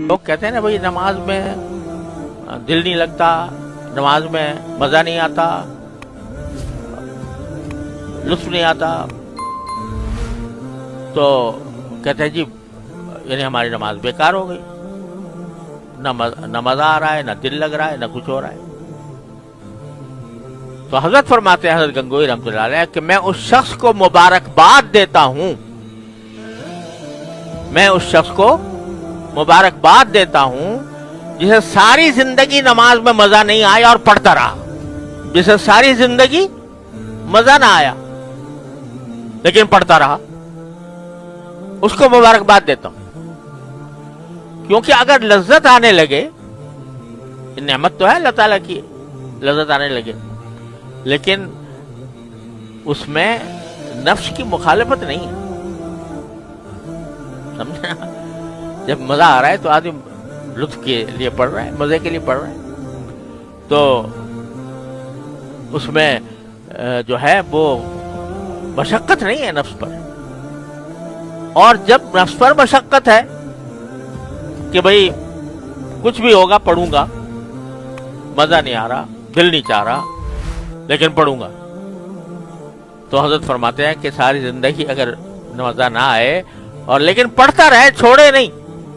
لوگ کہتے ہیں نا بھائی نماز میں دل نہیں لگتا، نماز میں مزہ نہیں آتا، لطف نہیں آتا، تو کہتے ہیں جی یعنی ہماری نماز بیکار ہو گئی، نہ مزہ آ رہا ہے، نہ دل لگ رہا ہے، نہ کچھ ہو رہا ہے۔ تو حضرت فرماتے ہیں، حضرت گنگوئی رحمۃ اللہ علیہ، کہ میں اس شخص کو مبارکباد دیتا ہوں، میں اس شخص کو مبارکباد دیتا ہوں جسے ساری زندگی نماز میں مزہ نہیں آیا اور پڑھتا رہا، جسے ساری زندگی مزہ نہ آیا لیکن پڑھتا رہا، اس کو مبارکباد دیتا ہوں۔ کیونکہ اگر لذت آنے لگے، نعمت تو ہے اللہ تعالیٰ کی، لذت آنے لگے، لیکن اس میں نفس کی مخالفت نہیں ہے، سمجھا؟ جب مزہ آ رہا ہے تو آدمی لطف کے لیے پڑھ رہا ہے، مزے کے لیے پڑھ رہا ہے، تو اس میں جو ہے وہ مشقت نہیں ہے نفس پر۔ اور جب نفس پر مشقت ہے کہ بھئی کچھ بھی ہوگا پڑھوں گا، مزہ نہیں آ رہا، دل نہیں چاہ رہا، لیکن پڑھوں گا، تو حضرت فرماتے ہیں کہ ساری زندگی اگر مزہ نہ آئے اور لیکن پڑھتا رہے، چھوڑے نہیں،